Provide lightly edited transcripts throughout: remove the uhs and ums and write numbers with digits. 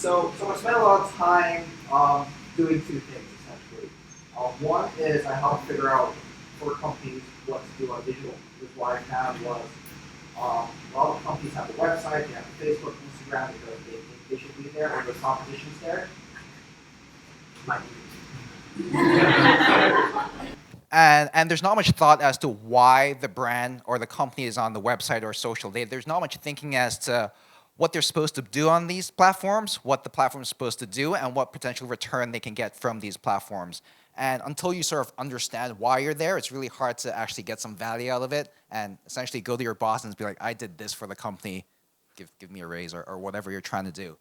So I spend a lot of time doing two things essentially. One is I help figure out for companies what to do on digital. Because what I found was a lot of companies have a website, they have Facebook, Instagram because they think they should be there, or there's competition's there. Might And there's not much thought as to why the brand or the company is on the website or social. There's not much thinking as to what they're supposed to do on these platforms, what the platform is supposed to do, and what potential return they can get from these platforms. And until you sort of understand why you're there, it's really hard to actually get some value out of it and essentially go to your boss and be like, I did this for the company, give me a raise or whatever you're trying to do.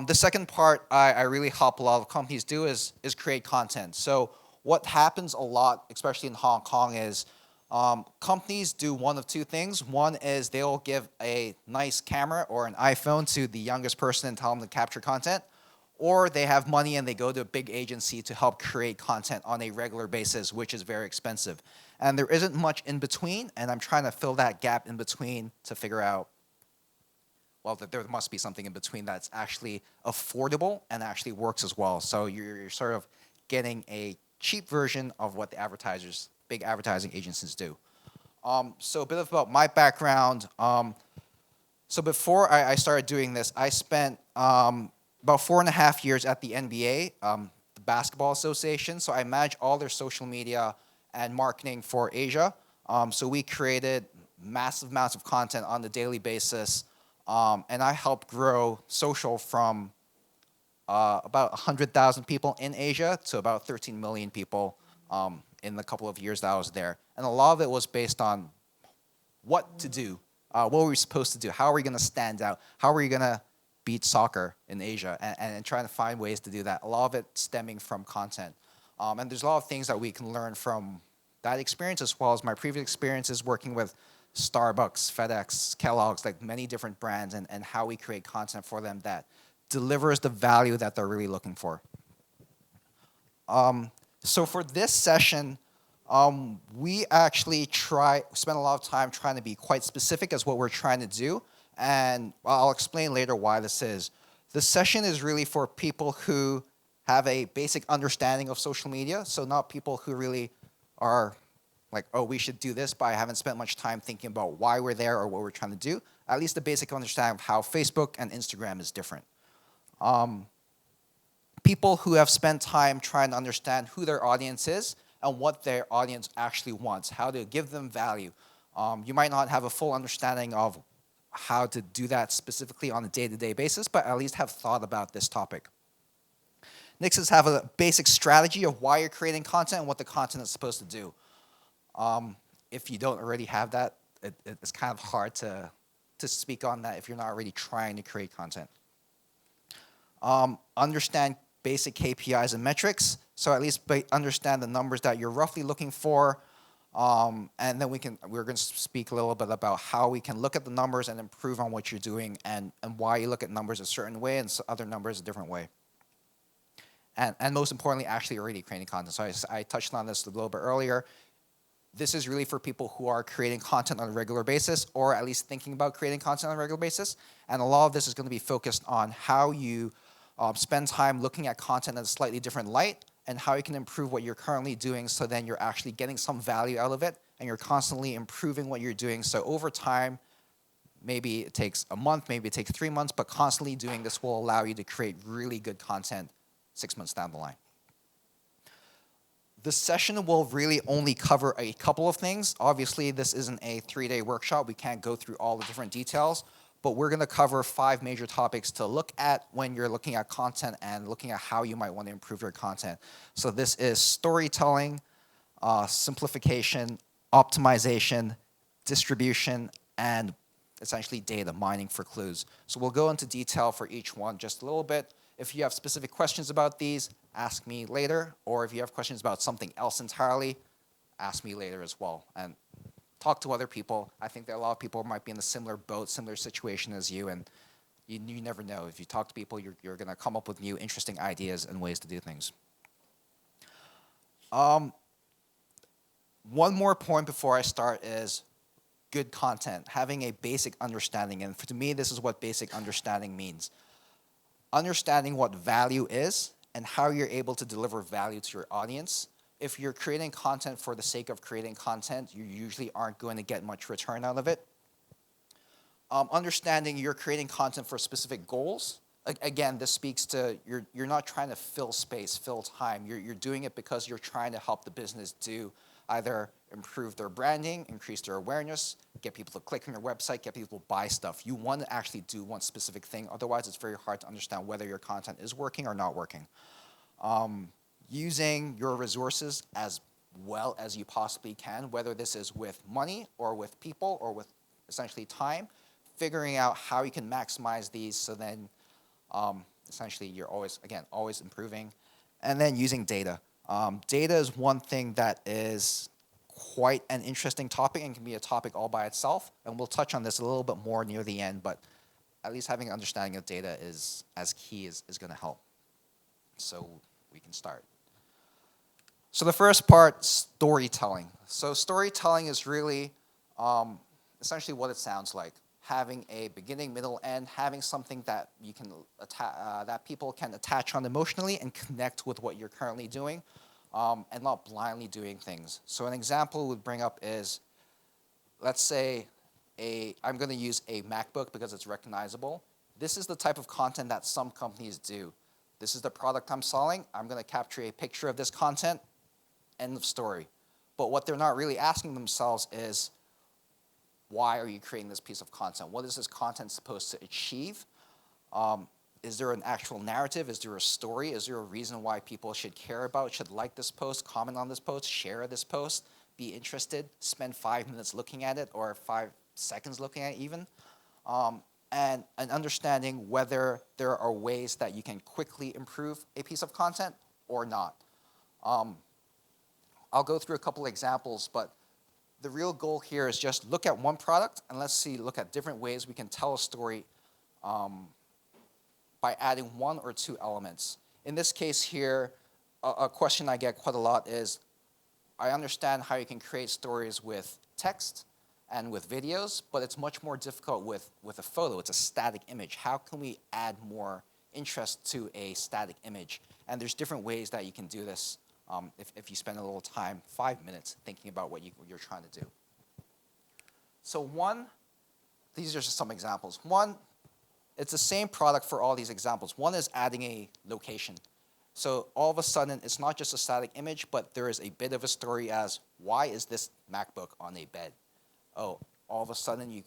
The second part I really help a lot of companies do is create content. So what happens a lot, especially in Hong Kong, is companies do one of two things. One is they'll give a nice camera or an iPhone to the youngest person and tell them to capture content, or they have money and they go to a big agency to help create content on a regular basis, which is very expensive. And there isn't much in between, and I'm trying to fill that gap in between to figure out, well, that there must be something in between that's actually affordable and actually works as well. So you're sort of getting a cheap version of what the advertisers, big advertising agencies do. So a bit about my background. So before I started doing this, I spent about 4.5 years at the NBA, the Basketball Association. So I manage all their social media and marketing for Asia. So we created massive amounts of content on a daily basis. And I helped grow social from about 100,000 people in Asia to about 13 million people in the couple of years that I was there. And a lot of it was based on what to do, what were we supposed to do, how are we going to stand out, how are we going to beat soccer in Asia, and trying to find ways to do that. A lot of it stemming from content. And there's a lot of things that we can learn from that experience, as well as my previous experiences working with Starbucks, FedEx, Kellogg's, like many different brands, and how we create content for them that delivers the value that they're really looking for. So for this session, we actually spend a lot of time trying to be quite specific as what we're trying to do, and I'll explain later why this is. This session is really for people who have a basic understanding of social media, so not people who really are like, oh, we should do this, but I haven't spent much time thinking about why we're there or what we're trying to do. At least a basic understanding of how Facebook and Instagram is different. People who have spent time trying to understand who their audience is and what their audience actually wants, how to give them value. You might not have a full understanding of how to do that specifically on a day-to-day basis, but at least have thought about this topic. Next is have a basic strategy of why you're creating content and what the content is supposed to do. If you don't already have that, it's kind of hard to speak on that if you're not already trying to create content. Understand basic KPIs and metrics, so at least understand the numbers that you're roughly looking for, and then we're going to speak a little bit about how we can look at the numbers and improve on what you're doing, and why you look at numbers a certain way and other numbers a different way. And most importantly, actually already creating content. So I touched on this a little bit earlier. This is really for people who are creating content on a regular basis, or at least thinking about creating content on a regular basis. And a lot of this is going to be focused on how you spend time looking at content in a slightly different light, and how you can improve what you're currently doing, so then you're actually getting some value out of it, and you're constantly improving what you're doing. So over time, maybe it takes a month, maybe it takes 3 months, but constantly doing this will allow you to create really good content 6 months down the line. The session will really only cover a couple of things. Obviously, this isn't a 3-day workshop. We can't go through all the different details, but we're going to cover 5 major topics to look at when you're looking at content and looking at how you might want to improve your content. So this is storytelling, simplification, optimization, distribution, and essentially data mining for clues. So we'll go into detail for each one just a little bit. If you have specific questions about these, ask me later, or if you have questions about something else entirely, ask me later as well. And talk to other people. I think that a lot of people might be in a similar boat, similar situation as you, and you never know. If you talk to people, you're going to come up with new interesting ideas and ways to do things. One more point before I start is good content, having a basic understanding. And to me, this is what basic understanding means. understanding what value is and how you're able to deliver value to your audience. If you're creating content for the sake of creating content, you usually aren't going to get much return out of it. Understanding you're creating content for specific goals. Again, this speaks to you're not trying to fill space, fill time. You're doing it because you're trying to help the business do either improve their branding, increase their awareness, get people to click on your website, get people to buy stuff. You want to actually do one specific thing. Otherwise, it's very hard to understand whether your content is working or not working. Using your resources as well as you possibly can, whether this is with money or with people or with essentially time, figuring out how you can maximize these so then essentially you're always improving. And then using data. Data is one thing that is quite an interesting topic and can be a topic all by itself. And we'll touch on this a little bit more near the end, but at least having an understanding of data is as key is going to help. So we can start. So the first part, storytelling. So storytelling is really essentially what it sounds like. Having a beginning, middle, end, having something that you can that people can attach on emotionally and connect with what you're currently doing, and not blindly doing things. So an example would bring up is, let's say, I'm going to use a MacBook because it's recognizable. This is the type of content that some companies do. This is the product I'm selling. I'm going to capture a picture of this content. End of story. But what they're not really asking themselves is, why are you creating this piece of content? What is this content supposed to achieve? Is there an actual narrative? Is there a story? Is there a reason why people should care about, should like this post, comment on this post, share this post, be interested, spend 5 minutes looking at it or 5 seconds looking at it even? And understanding whether there are ways that you can quickly improve a piece of content or not. I'll go through a couple examples, but the real goal here is just look at one product and look at different ways we can tell a story by adding 1 or 2 elements. In this case here, a question I get quite a lot is, I understand how you can create stories with text and with videos, but it's much more difficult with a photo. It's a static image. How can we add more interest to a static image? And there's different ways that you can do this. If you spend a little time, 5 minutes, thinking about what you're trying to do. So these are just some examples. One, it's the same product for all these examples. One is adding a location. So all of a sudden, it's not just a static image, but there is a bit of a story as, why is this MacBook on a bed? Oh, all of a sudden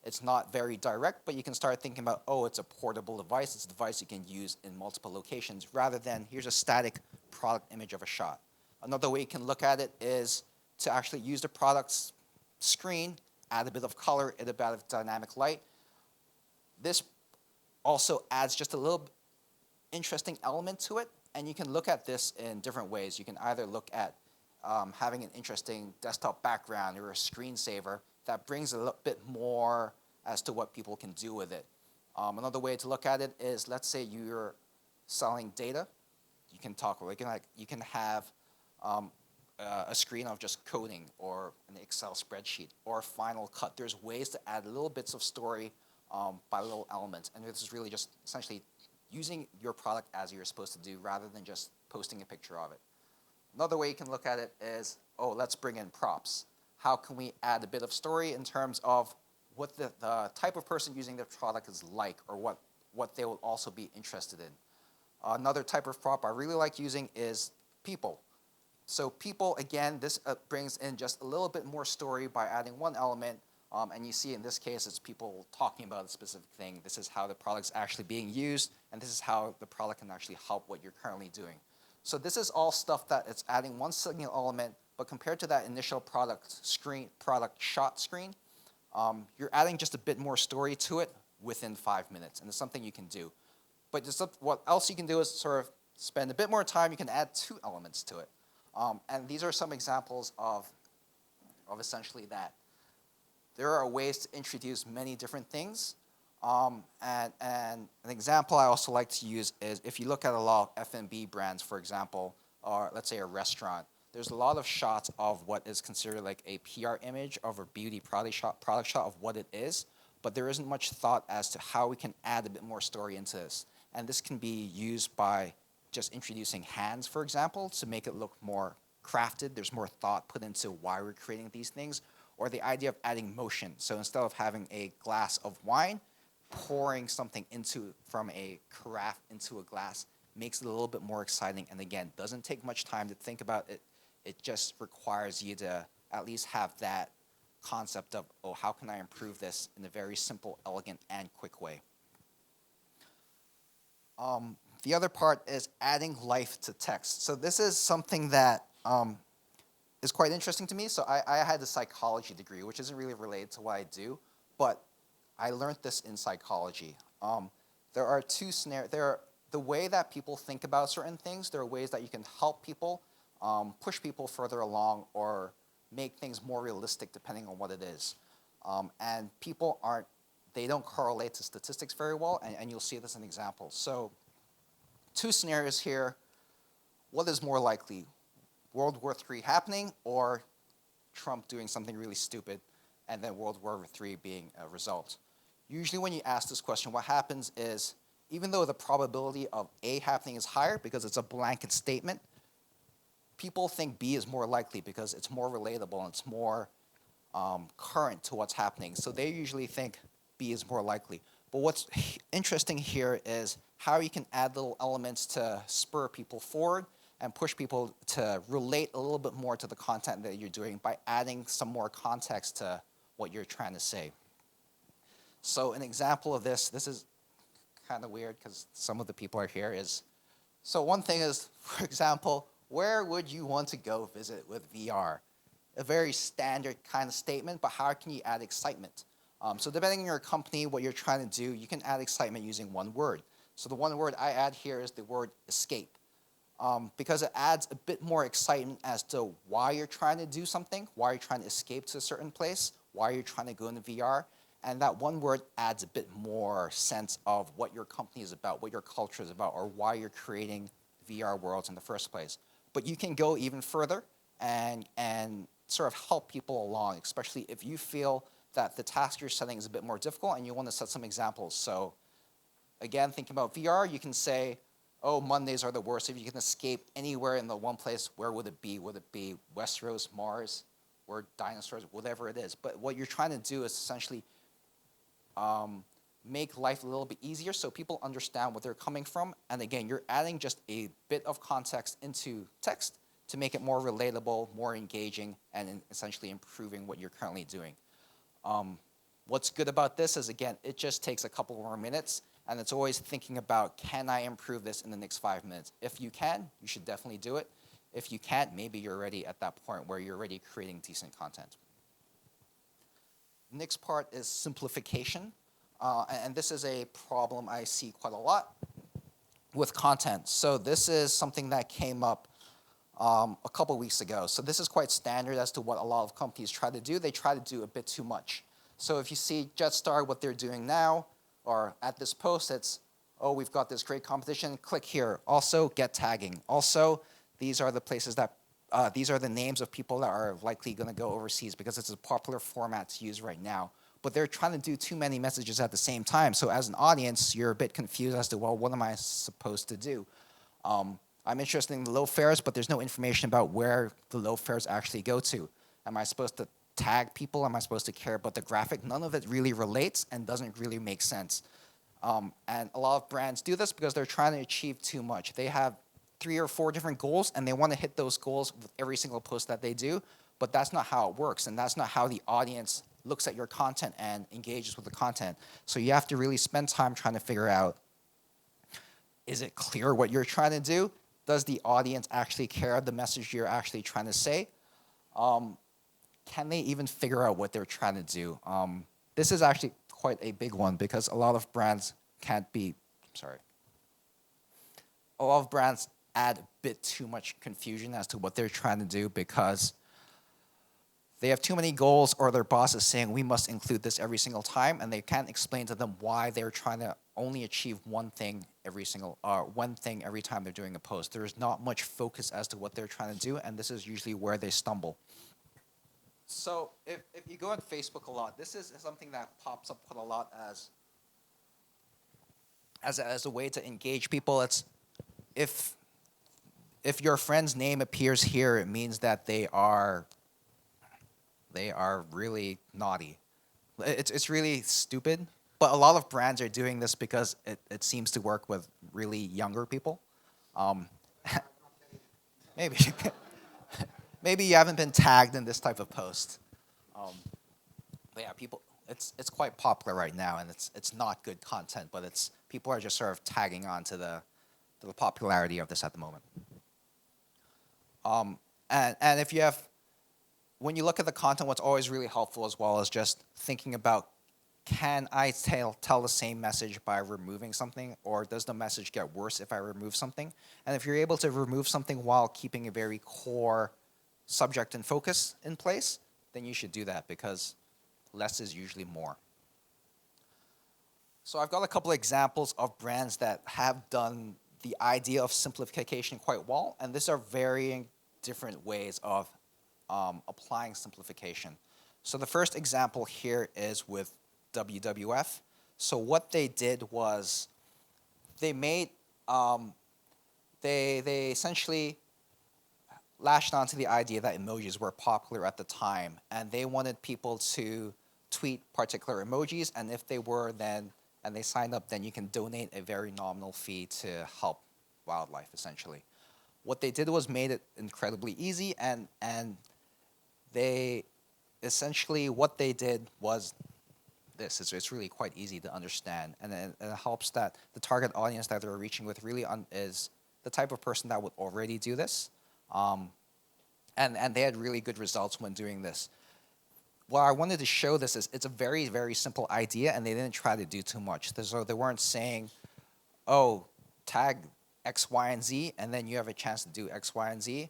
it's not very direct, but you can start thinking about, oh, it's a portable device. It's a device you can use in multiple locations, rather than here's a static product image of a shot. Another way you can look at it is to actually use the product's screen, add a bit of color, add a bit of dynamic light. This also adds just a little interesting element to it, and you can look at this in different ways. You can either look at having an interesting desktop background or a screensaver that brings a little bit more as to what people can do with it. Another way to look at it is, let's say you're selling data. You can have a screen of just coding or an Excel spreadsheet or Final Cut. There's ways to add little bits of story by little elements, and this is really just essentially using your product as you're supposed to do, rather than just posting a picture of it. Another way you can look at it is, let's bring in props. How can we add a bit of story in terms of what the type of person using the product is like, or what they will also be interested in. Another type of prop I really like using is people. So people, again, this brings in just a little bit more story by adding one element, and you see in this case it's people talking about a specific thing. This is how the product's actually being used, and this is how the product can actually help what you're currently doing. So this is all stuff that it's adding one signal element, but compared to that initial product shot screen, you're adding just a bit more story to it within 5 minutes, and it's something you can do. But just what else you can do is sort of spend a bit more time. You can add 2 elements to it. And these are some examples of essentially that. There are ways to introduce many different things. And an example I also like to use is if you look at a lot of F&B brands, for example, or let's say a restaurant, there's a lot of shots of what is considered like a PR image of a beauty product shot of what it is, but there isn't much thought as to how we can add a bit more story into this. And this can be used by just introducing hands, for example, to make it look more crafted. There's more thought put into why we're creating these things. Or the idea of adding motion. So instead of having a glass of wine, pouring something from a carafe into a glass makes it a little bit more exciting. And again, doesn't take much time to think about it. It just requires you to at least have that concept of, oh, how can I improve this in a very simple, elegant, and quick way? The other part is adding life to text. So this is something that is quite interesting to me. So I had a psychology degree, which isn't really related to what I do, but I learned this in psychology. There are two scenarios. The way that people think about certain things, there are ways that you can help people, push people further along, or make things more realistic depending on what it is. And people they don't correlate to statistics very well, and you'll see this in examples. So two scenarios here. What is more likely? World War III happening or Trump doing something really stupid and then World War III being a result? Usually when you ask this question, what happens is, even though the probability of A happening is higher because it's a blanket statement, people think B is more likely because it's more relatable and it's more current to what's happening. So they usually think B is more likely. But what's interesting here is how you can add little elements to spur people forward and push people to relate a little bit more to the content that you're doing by adding some more context to what you're trying to say. So an example of this is kind of weird because some of the people are here, so one thing is, for example, where would you want to go visit with VR? A very standard kind of statement, but how can you add excitement? So depending on your company, what you're trying to do, you can add excitement using one word. So the one word I add here is the word escape. Because it adds a bit more excitement as to why you're trying to do something, why you're trying to escape to a certain place, why you're trying to go into VR. And that one word adds a bit more sense of what your company is about, what your culture is about, or why you're creating VR worlds in the first place. But you can go even further and sort of help people along, especially if you feel that the task you're setting is a bit more difficult and you want to set some examples. So again, thinking about VR, you can say, oh, Mondays are the worst. If you can escape anywhere in the one place, where would it be? Would it be Westeros, Mars, or dinosaurs, whatever it is? But what you're trying to do is essentially make life a little bit easier so people understand what they're coming from. And again, you're adding just a bit of context into text to make it more relatable, more engaging, and essentially improving what you're currently doing. What's good about this is, again, it just takes a couple more minutes. And it's always thinking about, can I improve this in the next 5 minutes? If you can, you should definitely do it. If you can't, maybe you're already at that point where you're already creating decent content. The next part is simplification. And this is a problem I see quite a lot with content. So this is something that came up a couple weeks ago. So this is quite standard as to what a lot of companies try to do. They try to do a bit too much. So if you see Jetstar, what they're doing now, or at this post, it's, oh, we've got this great competition, click here. Also, get tagging. Also, these are the places that, these are the names of people that are likely going to go overseas because it's a popular format to use right now. But they're trying to do too many messages at the same time. So as an audience, you're a bit confused as to, well, what am I supposed to do? I'm interested in the low fares, but there's no information about where the low fares actually go to. Am I supposed to tag people? Am I supposed to care about the graphic? None of it really relates and doesn't really make sense. And a lot of brands do this because they're trying to achieve too much. They have 3 or 4 different goals, and they want to hit those goals with every single post that they do, but that's not how it works, and that's not how the audience looks at your content and engages with the content. So you have to really spend time trying to figure out, is it clear what you're trying to do? Does the audience actually care the message you're actually trying to say? Can they even figure out what they're trying to do? This is actually quite a big one because a lot of brands a lot of brands add a bit too much confusion as to what they're trying to do because they have too many goals, or their boss is saying, we must include this every single time, and they can't explain to them why they're trying to only achieve one thing every time they're doing a post. There's not much focus as to what they're trying to do, and this is usually where they stumble. So if you go on Facebook a lot, this is something that pops up quite a lot as as a way to engage people. It's if if your friend's name appears here, it means that they are really naughty. It's really stupid, but a lot of brands are doing this because it seems to work with really younger people. Um, maybe maybe you haven't been tagged in this type of post. Um, but yeah, people, it's quite popular right now, and it's not good content, but it's people are just sort of tagging on to the popularity of this at the moment. And if you have when you look at the content, what's always really helpful as well is just thinking about, can I tell the same message by removing something, or does the message get worse if I remove something? And if you're able to remove something while keeping a very core subject and focus in place, then you should do that because less is usually more. So I've got a couple of examples of brands that have done the idea of simplification quite well, and these are varying different ways of applying simplification. So the first example here is with WWF. So what they did was they made they essentially latched onto the idea that emojis were popular at the time, and they wanted people to tweet particular emojis, and if they were, then and they signed up, then you can donate a very nominal fee to help wildlife essentially. What they did was made it incredibly easy, and they essentially what they did was this. It's really quite easy to understand, and it helps that the target audience that they're reaching with really is the type of person that would already do this, and they had really good results when doing this. What I wanted to show this is it's a very, very simple idea, and they didn't try to do too much. So they weren't saying, oh, tag X, Y, and Z, and then you have a chance to do X, Y, and Z.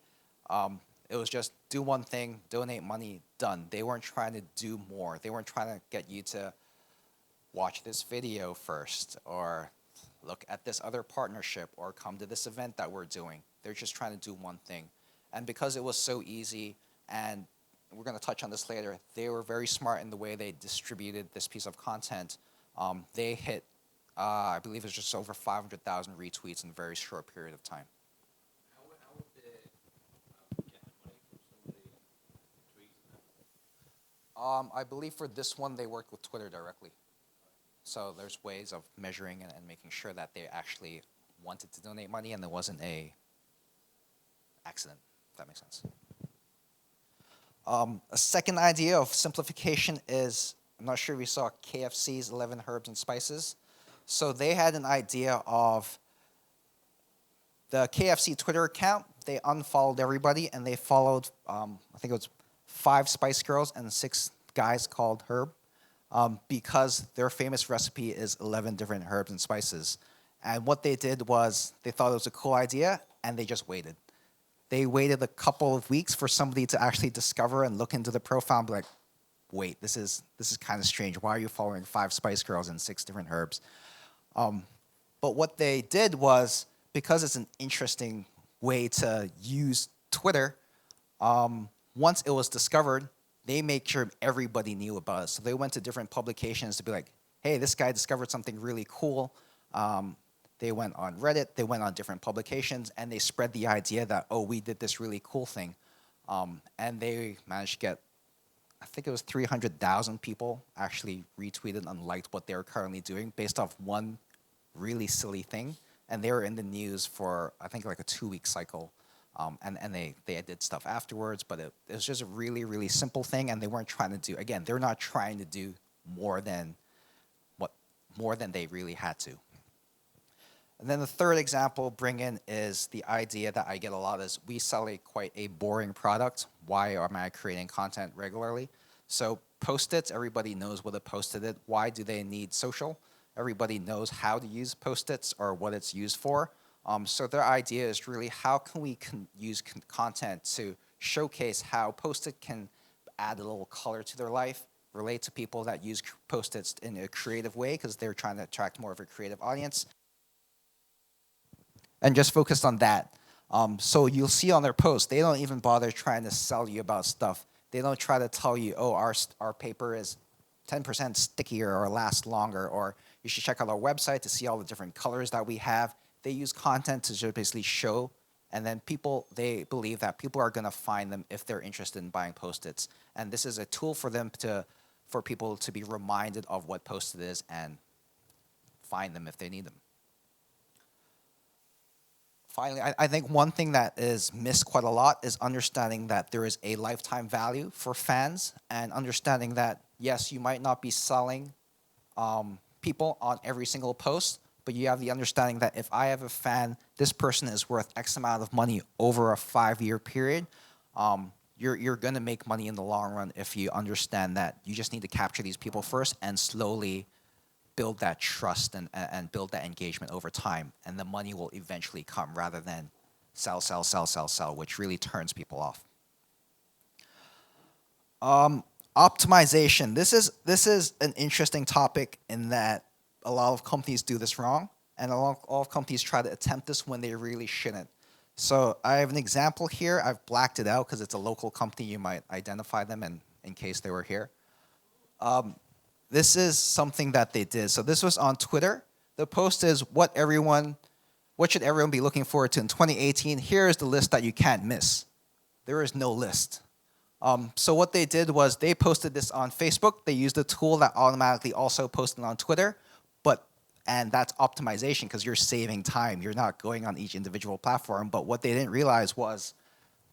It was just do one thing, donate money, done. They weren't trying to do more. They weren't trying to get you to watch this video first, or look at this other partnership, or come to this event that we're doing. They're just trying to do one thing. And because it was so easy, and we're going to touch on this later, they were very smart in the way they distributed this piece of content. They hit, I believe it's just over 500,000 retweets in a very short period of time. How would they get money from some of the tweets and that? I believe for this one, they worked with Twitter directly. So there's ways of measuring and making sure that they actually wanted to donate money and there wasn't a accident, if that makes sense. A second idea of simplification is, I'm not sure if you saw KFC's 11 Herbs and Spices. So they had an idea of the KFC Twitter account. They unfollowed everybody and they followed, I think it was 5 Spice Girls and 6 guys called Herb, because their famous recipe is 11 different herbs and spices. And what they did was they thought it was a cool idea and they just waited. They waited a couple of weeks for somebody to actually discover and look into the profile and be like, wait, this is kind of strange. Why are you following 5 Spice Girls and 6 different herbs? But what they did was, because it's an interesting way to use Twitter, once it was discovered, they made sure everybody knew about it. So they went to different publications to be like, hey, this guy discovered something really cool. They went on Reddit, they went on different publications, and they spread the idea that, oh, we did this really cool thing. And they managed to get, I think it was 300,000 people actually retweeted and liked what they were currently doing based off one really silly thing. And they were in the news for, I think, like a 2-week cycle. And they did stuff afterwards, but it was just a really, really simple thing, and they weren't trying to do, again, they're not trying to do more than they really had to. And then the third example bring in is the idea that I get a lot is we sell quite a boring product. Why am I creating content regularly? So Post-its, everybody knows what a Post-it is. Why do they need social? Everybody knows how to use Post-its or what it's used for. So their idea is really how can we use content to showcase how Post-it can add a little color to their life, relate to people that use Post-its in a creative way because they're trying to attract more of a creative audience, and just focused on that. So you'll see on their posts, they don't even bother trying to sell you about stuff. They don't try to tell you, oh, our paper is 10% stickier or lasts longer, or You should check out our website to see all the different colors that we have. They use content to just basically show, and then they believe that people are going to find them if they're interested in buying Post-its. And this is a tool for people to be reminded of what Post-it is and find them if they need them. Finally, I think one thing that is missed quite a lot is understanding that there is a lifetime value for fans, and understanding that, yes, you might not be selling people on every single post, but you have the understanding that if I have a fan, this person is worth X amount of money over a 5-year period. You're going to make money in the long run if you understand that you just need to capture these people first and slowly build that trust and build that engagement over time, and the money will eventually come rather than sell, which really turns people off. Optimization. This is an interesting topic in that a lot of companies do this wrong, and a lot of companies try to attempt this when they really shouldn't. So I have an example here. I've blacked it out because it's a local company. You might identify them in case they were here. This is something that they did. So this was on Twitter. The post is what should everyone be looking forward to in 2018? Here is the list that you can't miss. There is no list. So what they did was they posted this on Facebook. They used a tool that automatically also posted on Twitter, and that's optimization because you're saving time. You're not going on each individual platform. But what they didn't realize was,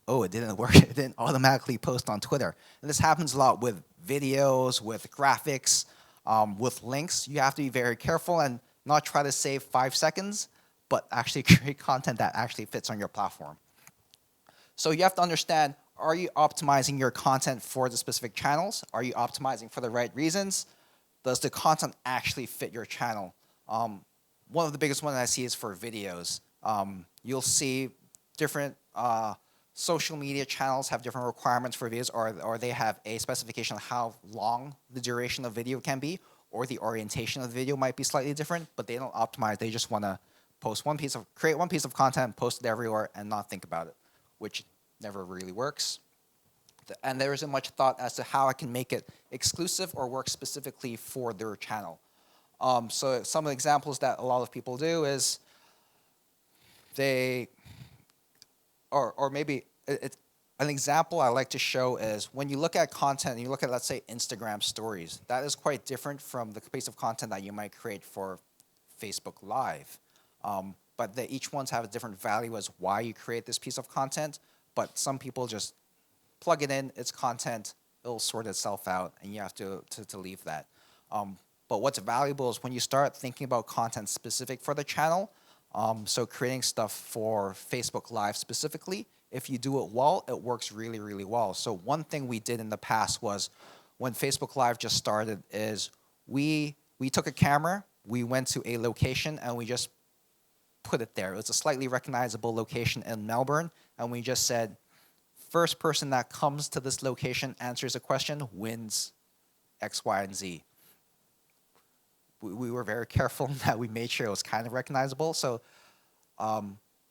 oh, it didn't work. It didn't automatically post on Twitter. And this happens a lot with videos, with graphics, with links. You have to be very careful and not try to save 5 seconds, but actually create content that actually fits on your platform. So you have to understand, are you optimizing your content for the specific channels? Are you optimizing for the right reasons? Does the content actually fit your channel? One of the biggest ones I see is for videos. You'll see different social media channels have different requirements for videos, or they have a specification of how long the duration of video can be, or the orientation of the video might be slightly different, but they don't optimize. They just want to create one piece of content, post it everywhere, and not think about it, which never really works. And there isn't much thought as to how I can make it exclusive or work specifically for their channel. So some of the examples that a lot of people do is an example I like to show is when you look at content and you look at, let's say, Instagram stories, that is quite different from the piece of content that you might create for Facebook Live. But each ones have a different value as why you create this piece of content, but some people just plug it in, it's content, it'll sort itself out, and you have to leave that. But what's valuable is when you start thinking about content specific for the channel, so creating stuff for Facebook Live specifically, if you do it well, it works really, really well. So one thing we did in the past was when Facebook Live just started is we took a camera, we went to a location, and we just put it there. It was a slightly recognizable location in Melbourne, and we just said, first person that comes to this location, answers a question, wins X, Y, and Z. We were very careful that we made sure it was kind of recognizable. So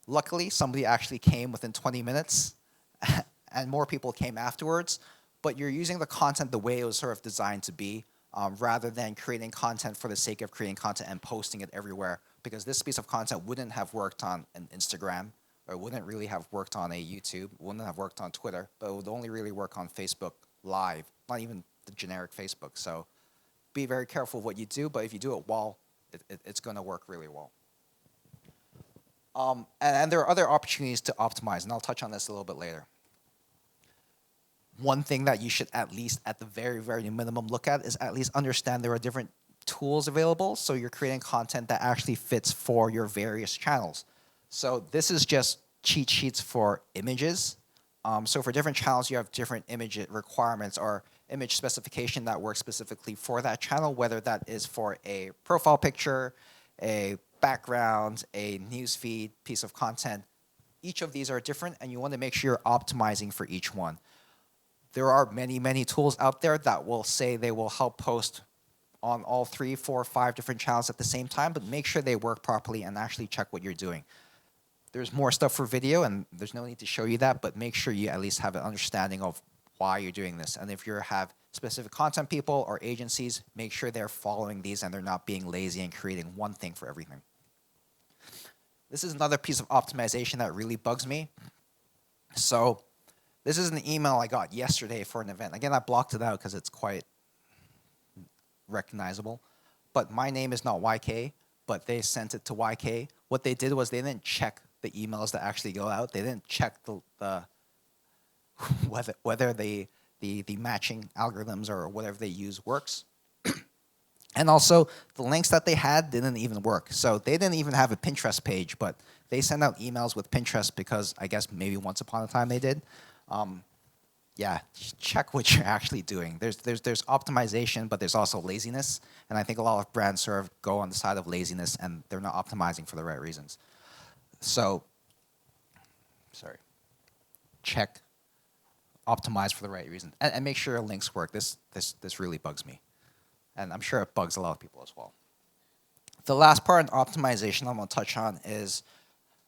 luckily, somebody actually came within 20 minutes, and more people came afterwards. But you're using the content the way it was sort of designed to be, rather than creating content for the sake of creating content and posting it everywhere. Because this piece of content wouldn't have worked on an Instagram, or wouldn't really have worked on a YouTube, wouldn't have worked on Twitter, but it would only really work on Facebook Live, not even the generic Facebook. So be very careful what you do, but if you do it well, it's going to work really well. And there are other opportunities to optimize, and I'll touch on this a little bit later. One thing that you should at least, at the very, very minimum, look at is at least understand there are different tools available, so you're creating content that actually fits for your various channels. So this is just cheat sheets for images. So for different channels, you have different image requirements or image specification that works specifically for that channel, whether that is for a profile picture, a background, a newsfeed piece of content. Each of these are different, and you want to make sure you're optimizing for each one. There are many, many tools out there that will say they will help post on all 3, 4, 5 different channels at the same time, but make sure they work properly and actually check what you're doing. There's more stuff for video, and there's no need to show you that, but make sure you at least have an understanding of why you're doing this. And if you have specific content people or agencies, make sure they're following these and they're not being lazy and creating one thing for everything. This is another piece of optimization that really bugs me. So this is an email I got yesterday for an event. Again, I blocked it out because it's quite recognizable. But my name is not YK, but they sent it to YK. What they did was they didn't check the emails that actually go out. They didn't check the whether the matching algorithms or whatever they use works. And also, the links that they had didn't even work. So they didn't even have a Pinterest page, but they sent out emails with Pinterest because I guess maybe once upon a time they did. Yeah, check what you're actually doing. There's optimization, but there's also laziness. And I think a lot of brands sort of go on the side of laziness and they're not optimizing for the right reasons. So, check, optimize for the right reason, and make sure your links work. This really bugs me. And I'm sure it bugs a lot of people as well. The last part in optimization I'm going to touch on is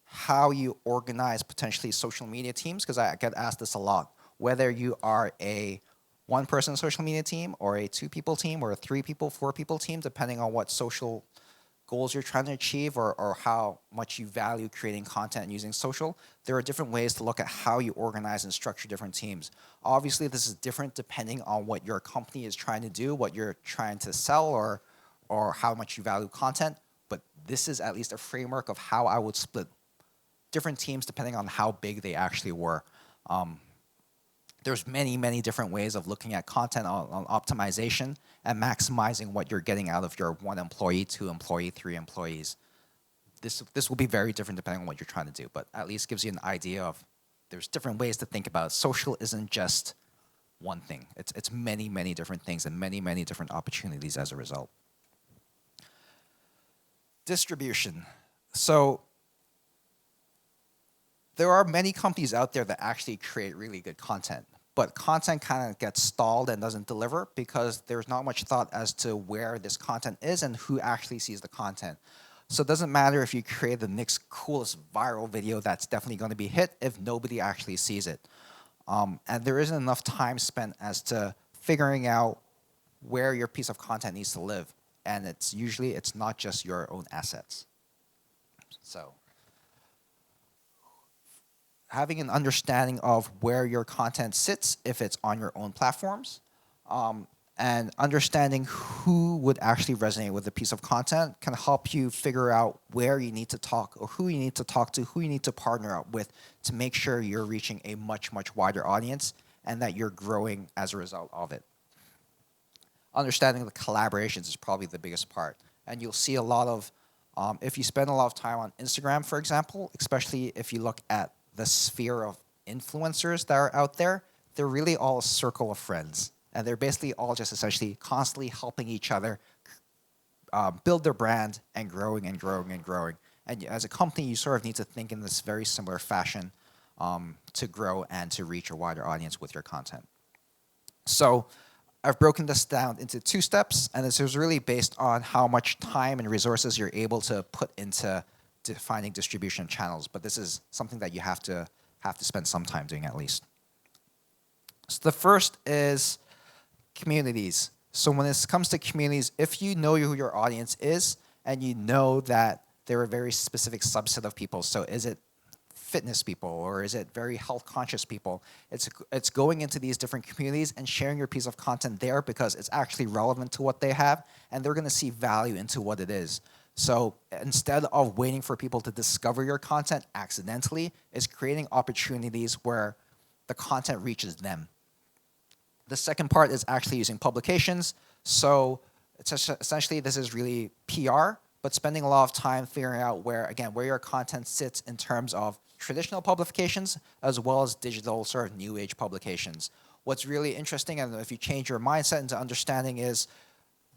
how you organize potentially social media teams, because I get asked this a lot. Whether you are a one-person social media team or a two-people team or a three-people, four-people team, depending on what social goals you're trying to achieve or how much you value creating content and using social, there are different ways to look at how you organize and structure different teams. Obviously, this is different depending on what your company is trying to do, what you're trying to sell, or how much you value content. But this is at least a framework of how I would split different teams depending on how big they actually were. There's many different ways of looking at content on optimization and maximizing what you're getting out of your 1 employee, 2 employee, 3 employees. This will be very different depending on what you're trying to do, but at least gives you an idea of there's different ways to think about it. Social isn't just one thing. It's many different things and many different opportunities as a result. Distribution. So there are many companies out there that actually create really good content, but content kind of gets stalled and doesn't deliver because there's not much thought as to where this content is and who actually sees the content. So it doesn't matter if you create the next coolest viral video that's definitely going to be hit if nobody actually sees it. And there isn't enough time spent as to figuring out where your piece of content needs to live. And it's not just your own assets. So having an understanding of where your content sits, if it's on your own platforms, and understanding who would actually resonate with a piece of content can help you figure out where you need to talk or who you need to talk to, who you need to partner up with to make sure you're reaching a much wider audience and that you're growing as a result of it. Understanding the collaborations is probably the biggest part. And you'll see a lot of, if you spend a lot of time on Instagram, for example, especially if you look at the sphere of influencers that are out there, they're really all a circle of friends. And they're basically all just essentially constantly helping each other build their brand and growing. And as a company, you sort of need to think in this very similar fashion to grow and to reach a wider audience with your content. So I've broken this down into 2 steps, and this is really based on how much time and resources you're able to put into defining distribution channels, but this is something that you have to spend some time doing at least. So the first is communities. So when it comes to communities, if you know who your audience is and you know that they're a very specific subset of people, so is it fitness people or is it very health conscious people, it's going into these different communities and sharing your piece of content there because it's actually relevant to what they have and they're going to see value into what it is. So instead of waiting for people to discover your content accidentally, it's creating opportunities where the content reaches them. The second part is actually using publications. So it's essentially this is really PR, but spending a lot of time figuring out where your content sits in terms of traditional publications as well as digital sort of new age publications. What's really interesting, and if you change your mindset into understanding, is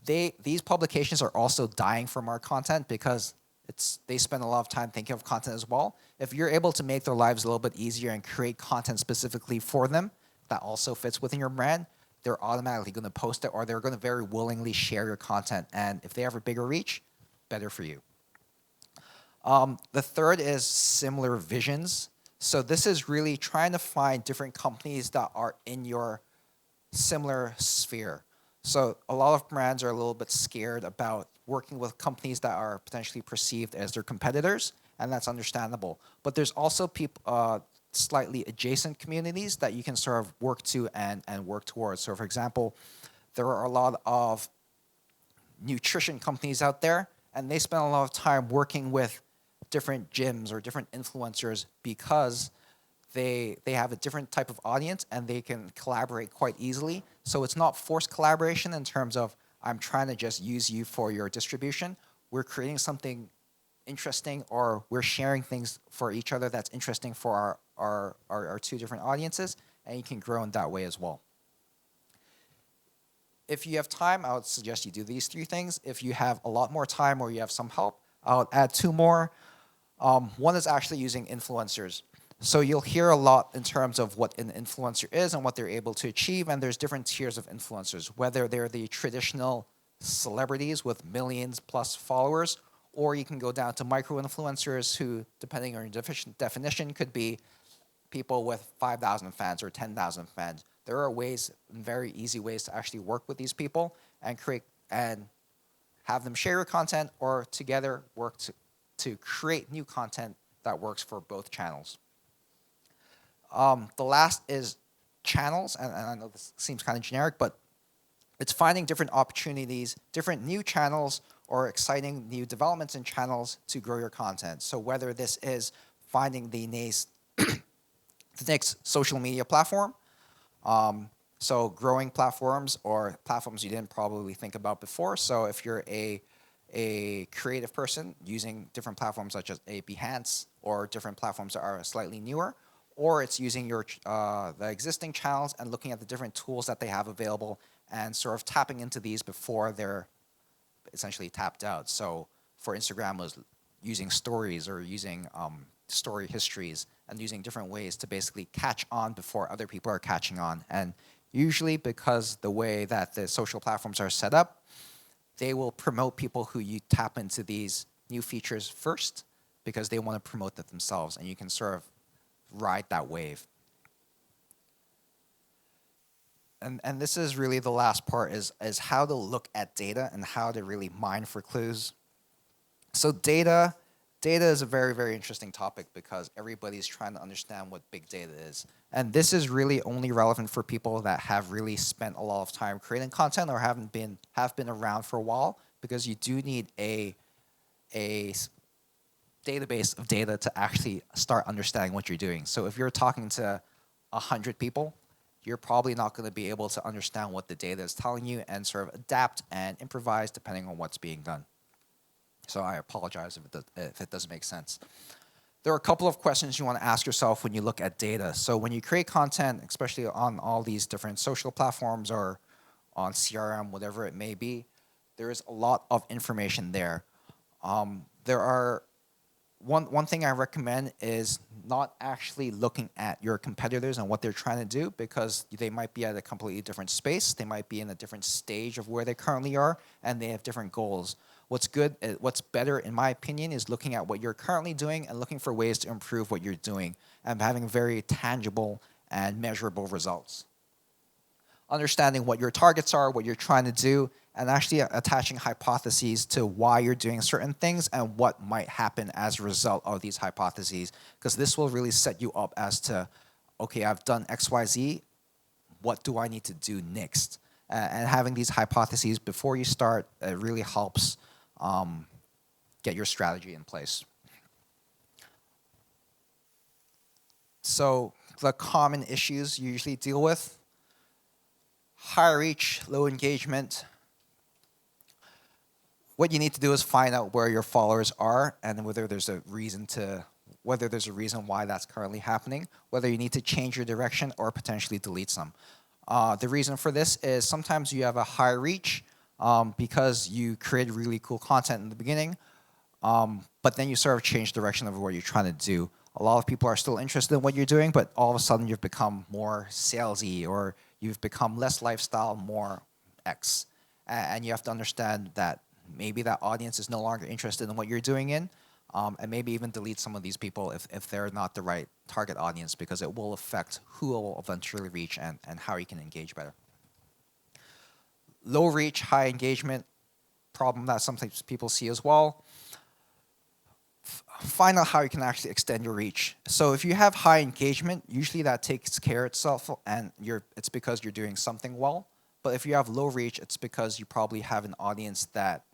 these publications are also dying from our content because they spend a lot of time thinking of content as well. If you're able to make their lives a little bit easier and create content specifically for them that also fits within your brand, they're automatically going to post it or they're going to very willingly share your content. And if they have a bigger reach, better for you. The third is similar visions. So this is really trying to find different companies that are in your similar sphere. So a lot of brands are a little bit scared about working with companies that are potentially perceived as their competitors, and that's understandable. But there's also slightly adjacent communities that you can sort of work to and work towards. So for example, there are a lot of nutrition companies out there, and they spend a lot of time working with different gyms or different influencers because they have a different type of audience and they can collaborate quite easily. So it's not forced collaboration in terms of I'm trying to just use you for your distribution. We're creating something interesting, or we're sharing things for each other that's interesting for our two different audiences, and you can grow in that way as well. If you have time, I would suggest you do these three things. If you have a lot more time or you have some help, I'll add two more. One is actually using influencers. So you'll hear a lot in terms of what an influencer is and what they're able to achieve, and there's different tiers of influencers, whether they're the traditional celebrities with millions plus followers, or you can go down to micro-influencers who, depending on your definition, could be people with 5,000 fans or 10,000 fans. There are ways, very easy ways to actually work with these people and create and have them share your content, or together work to create new content that works for both channels. The last is channels, and I know this seems kind of generic, but it's finding different opportunities, different new channels, or exciting new developments in channels to grow your content. So whether this is finding the next social media platform, so growing platforms or platforms you didn't probably think about before. So if you're a creative person using different platforms such as a Behance or different platforms that are slightly newer, or it's using your the existing channels and looking at the different tools that they have available and sort of tapping into these before they're essentially tapped out. So for Instagram, was using stories or using story histories and using different ways to basically catch on before other people are catching on. And usually, because the way that the social platforms are set up, they will promote people who you tap into these new features first because they want to promote it themselves, and you can sort of ride that wave. And this is really the last part, is how to look at data and how to really mine for clues. So data is a very, very interesting topic because everybody's trying to understand what big data is. And this is really only relevant for people that have really spent a lot of time creating content or have been around for a while, because you do need a database of data to actually start understanding what you're doing. So if you're talking to 100 people, you're probably not going to be able to understand what the data is telling you and sort of adapt and improvise depending on what's being done. So I apologize if it doesn't make sense. There are a couple of questions you want to ask yourself when you look at data. So when you create content, especially on all these different social platforms or on CRM, whatever it may be, there is a lot of information there. There are one thing I recommend is not actually looking at your competitors and what they're trying to do, because they might be at a completely different space. They might be in a different stage of where they currently are, and they have different goals. What's better, in my opinion, is looking at what you're currently doing and looking for ways to improve what you're doing and having very tangible and measurable results. Understanding what your targets are, what you're trying to do, and actually attaching hypotheses to why you're doing certain things and what might happen as a result of these hypotheses, because this will really set you up as to, okay, I've done X, Y, Z, what do I need to do next? And having these hypotheses before you start really helps get your strategy in place. So the common issues you usually deal with: high reach, low engagement. What you need to do is find out where your followers are and whether there's a reason why that's currently happening, whether you need to change your direction or potentially delete some. The reason for this is sometimes you have a high reach because you created really cool content in the beginning, but then you sort of change direction of what you're trying to do. A lot of people are still interested in what you're doing, but all of a sudden you've become more salesy, or you've become less lifestyle, more X. And you have to understand that maybe that audience is no longer interested in what you're doing and maybe even delete some of these people if they're not the right target audience, because it will affect who will eventually reach and how you can engage better. Low reach, high engagement problem that sometimes people see as well. Find out how you can actually extend your reach. So if you have high engagement, usually that takes care of itself, and it's because you're doing something well. But if you have low reach, it's because you probably have an audience that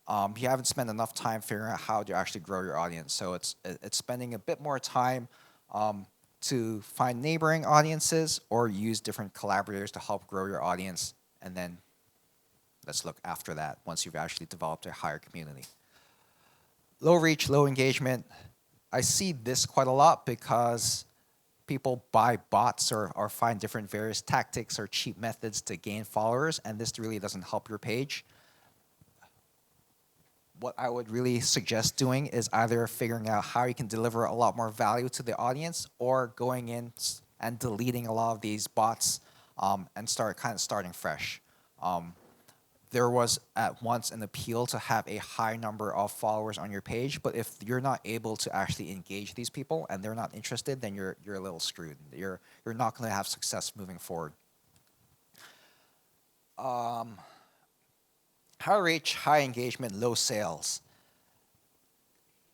you haven't spent enough time figuring out how to actually grow your audience. So it's spending a bit more time to find neighboring audiences or use different collaborators to help grow your audience, and then let's look after that once you've actually developed a higher community. Low reach, low engagement. I see this quite a lot because people buy bots or find different various tactics or cheap methods to gain followers, and this really doesn't help your page. What I would really suggest doing is either figuring out how you can deliver a lot more value to the audience, or going in and deleting a lot of these bots and starting fresh. There was at once an appeal to have a high number of followers on your page, but if you're not able to actually engage these people and they're not interested, then you're a little screwed. You're not going to have success moving forward. High reach, high engagement, low sales.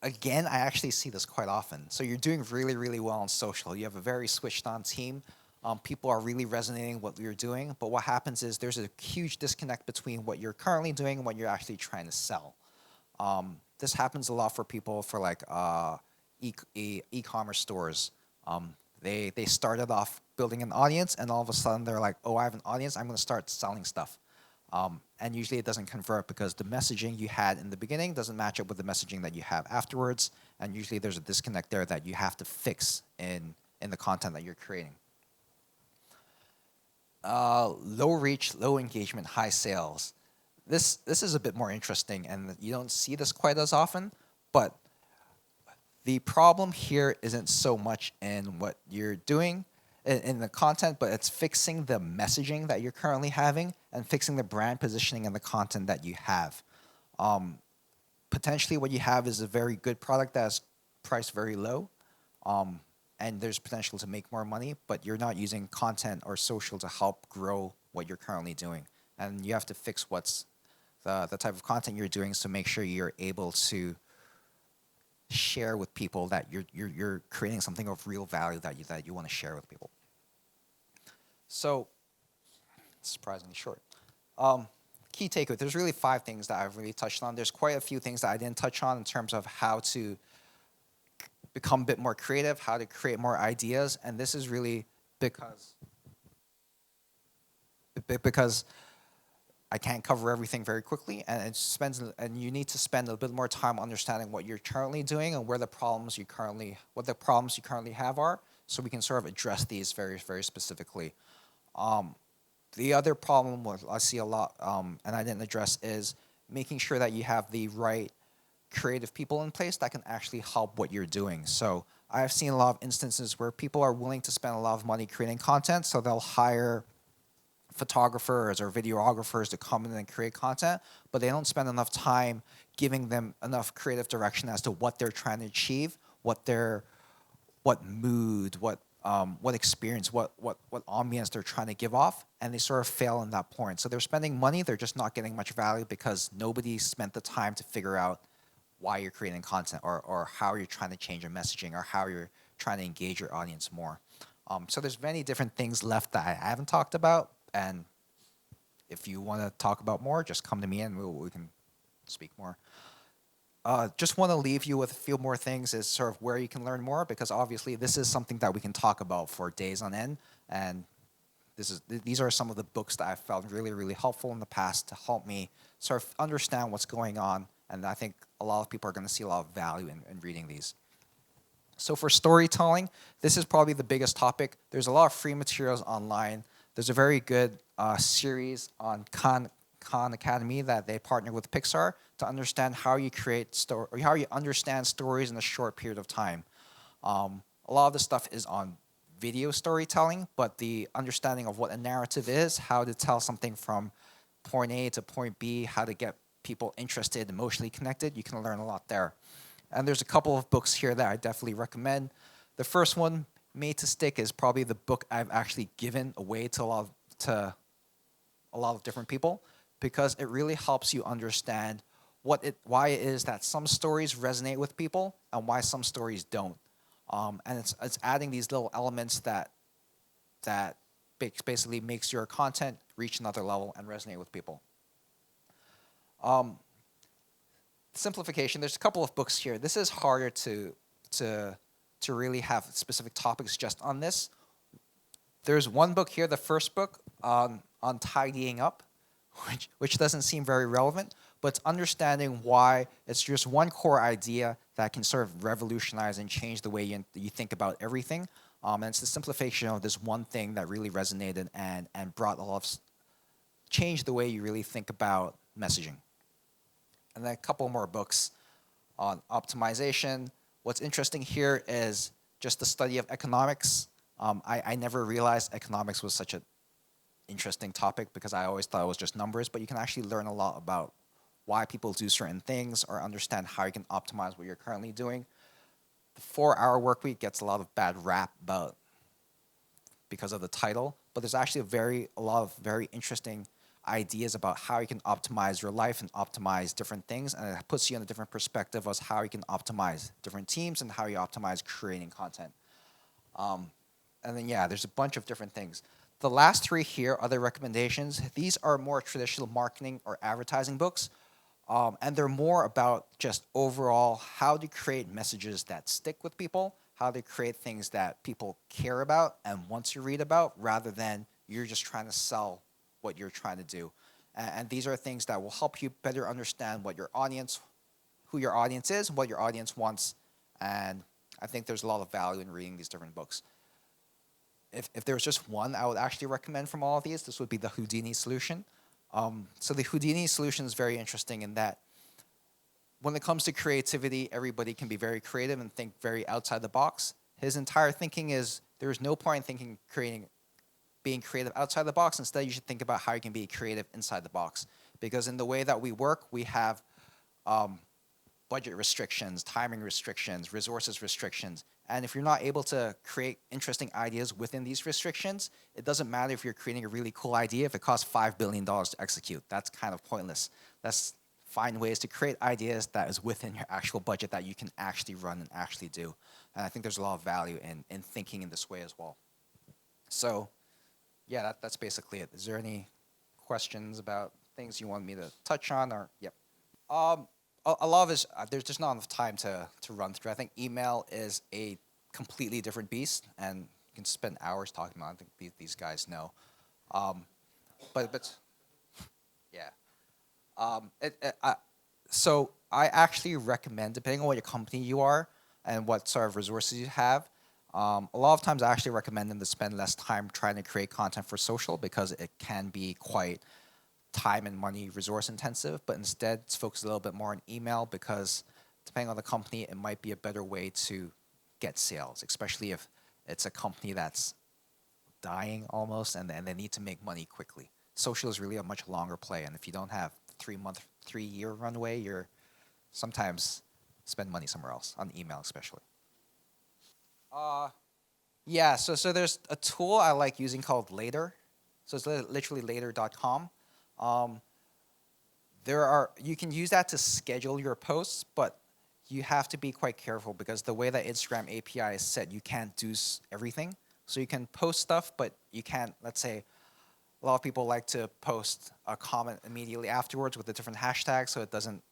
Again, I actually see this quite often. So you're doing really, really well on social. You have a very switched on team. People are really resonating with what you're doing, but what happens is there's a huge disconnect between what you're currently doing and what you're actually trying to sell. This happens a lot for people for like e-commerce stores. They started off building an audience, and all of a sudden they're like, oh, I have an audience, I'm going to start selling stuff. And usually it doesn't convert because the messaging you had in the beginning doesn't match up with the messaging that you have afterwards, and usually there's a disconnect there that you have to fix in the content that you're creating. Low reach, low engagement, high sales. This is a bit more interesting, and you don't see this quite as often, but the problem here isn't so much in what you're doing in the content, but it's fixing the messaging that you're currently having and fixing the brand positioning and the content that you have. Potentially what you have is a very good product that's priced very low, and there's potential to make more money, but you're not using content or social to help grow what you're currently doing. And you have to fix what's the type of content you're doing, so make sure you're able to share with people that you're creating something of real value that you want to share with people. So, surprisingly short. Key takeaway, there's really 5 things that I've really touched on. There's quite a few things that I didn't touch on in terms of how to become a bit more creative, how to create more ideas, and this is really because I can't cover everything very quickly, and you need to spend a bit more time understanding what you're currently doing and what the problems you currently have are, so we can sort of address these very, very specifically. The other problem I see a lot, and I didn't address, is making sure that you have the right creative people in place that can actually help what you're doing. So I've seen a lot of instances where people are willing to spend a lot of money creating content, so they'll hire photographers or videographers to come in and create content, but they don't spend enough time giving them enough creative direction as to what they're trying to achieve, what mood, what experience, what ambience they're trying to give off, and they sort of fail on that point. So they're spending money, they're just not getting much value because nobody spent the time to figure out why you're creating content, or how you're trying to change your messaging, or how you're trying to engage your audience more. So there's many different things left that I haven't talked about, and if you want to talk about more, just come to me and we can speak more. Just want to leave you with a few more things is sort of where you can learn more, because obviously this is something that we can talk about for days on end, and these are some of the books that I've found really, really helpful in the past to help me sort of understand what's going on, and I think a lot of people are going to see a lot of value in reading these. So for storytelling, this is probably the biggest topic. There's a lot of free materials online. There's a very good series on Khan Academy that they partner with Pixar to understand how you how you understand stories in a short period of time. A lot of the stuff is on video storytelling, but the understanding of what a narrative is, how to tell something from point A to point B, how to get people interested, emotionally connected, you can learn a lot there. And there's a couple of books here that I definitely recommend. The first one, Made to Stick, is probably the book I've actually given away to a lot of different people because it really helps you understand why it is that some stories resonate with people and why some stories don't. And it's adding these little elements that basically makes your content reach another level and resonate with people. Simplification. There's a couple of books here. This is harder to really have specific topics just on this. There's one book here, the first book on tidying up, which doesn't seem very relevant, but it's understanding why it's just one core idea that can sort of revolutionize and change the way you think about everything. And it's the simplification of this one thing that really resonated and brought a lot of changed the way you really think about messaging. And then a couple more books on optimization. What's interesting here is just the study of economics. I never realized economics was such an interesting topic because I always thought it was just numbers, but you can actually learn a lot about why people do certain things or understand how you can optimize what you're currently doing. The 4-hour work week gets a lot of bad rap because of the title, but there's actually a lot of very interesting ideas about how you can optimize your life and optimize different things, and it puts you in a different perspective of how you can optimize different teams and how you optimize creating content. And then, yeah, there's a bunch of different things. The last 3 here are the recommendations. These are more traditional marketing or advertising books, and they're more about just overall how to create messages that stick with people, how to create things that people care about and want to read about, rather than you're just trying to sell what you're trying to do. And these are things that will help you better understand what your audience, who your audience is, what your audience wants. And I think there's a lot of value in reading these different books. If there was just one I would actually recommend from all of these, this would be the Houdini solution. So the Houdini solution is very interesting in that when it comes to creativity, everybody can be very creative and think very outside the box. His entire thinking is there's no point in being creative outside the box. Instead, you should think about how you can be creative inside the box. Because in the way that we work, we have budget restrictions, timing restrictions, resources restrictions. And if you're not able to create interesting ideas within these restrictions, it doesn't matter if you're creating a really cool idea if it costs $5 billion to execute. That's kind of pointless. Let's find ways to create ideas that is within your actual budget that you can actually run and actually do. And I think there's a lot of value in thinking in this way as well. So, yeah, that's basically it. Is there any questions about things you want me to touch on? Or yep. A lot of it, there's just not enough time to run through. I think email is a completely different beast, and you can spend hours talking about it. I think these guys know. But yeah. So I actually recommend, depending on what your company you are and what sort of resources you have, a lot of times I actually recommend them to spend less time trying to create content for social because it can be quite time and money resource intensive, but instead focus a little bit more on email because depending on the company, it might be a better way to get sales, especially if it's a company that's dying almost and they need to make money quickly. Social is really a much longer play, and if you don't have 3-year runway, you're sometimes spend money somewhere else, on email especially. Yeah, so there's a tool I like using called Later. So it's literally later.com. You can use that to schedule your posts, but you have to be quite careful because the way that Instagram API is set, you can't do everything. So you can post stuff, but you can't, let's say, a lot of people like to post a comment immediately afterwards with a different hashtag so it doesn't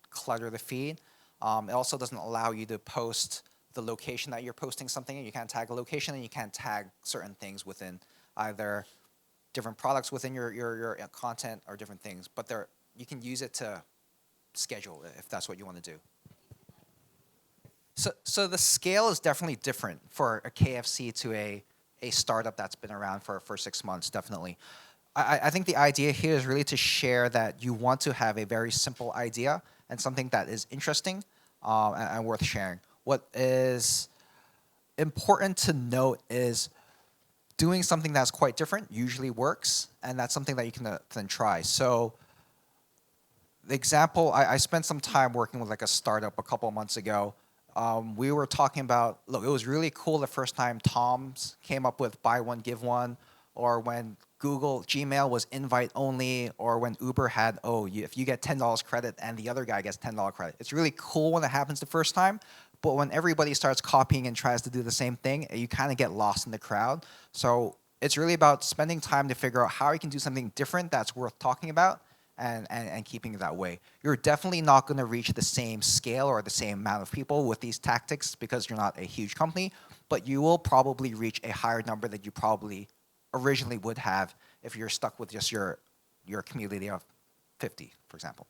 clutter the feed. It also doesn't allow you to post the location that you're posting something in. You can't tag a location, and you can't tag certain things within either different products within your content or different things. But you can use it to schedule if that's what you want to do. So the scale is definitely different for a KFC to a startup that's been around for 6 months, definitely. I think the idea here is really to share that you want to have a very simple idea and something that is interesting and worth sharing. What is important to note is doing something that's quite different usually works, and that's something that you can then try. So the example, I spent some time working with like a startup a couple of months ago. We were talking about, look, it was really cool the first time Tom's came up with buy one, give one, or when Google Gmail was invite only, or when Uber had, if you get $10 credit and the other guy gets $10 credit. It's really cool when it happens the first time, but when everybody starts copying and tries to do the same thing, you kind of get lost in the crowd. So it's really about spending time to figure out how you can do something different that's worth talking about, and keeping it that way. You're definitely not going to reach the same scale or the same amount of people with these tactics because you're not a huge company, but you will probably reach a higher number than you probably originally would have if you're stuck with just your community of 50, for example.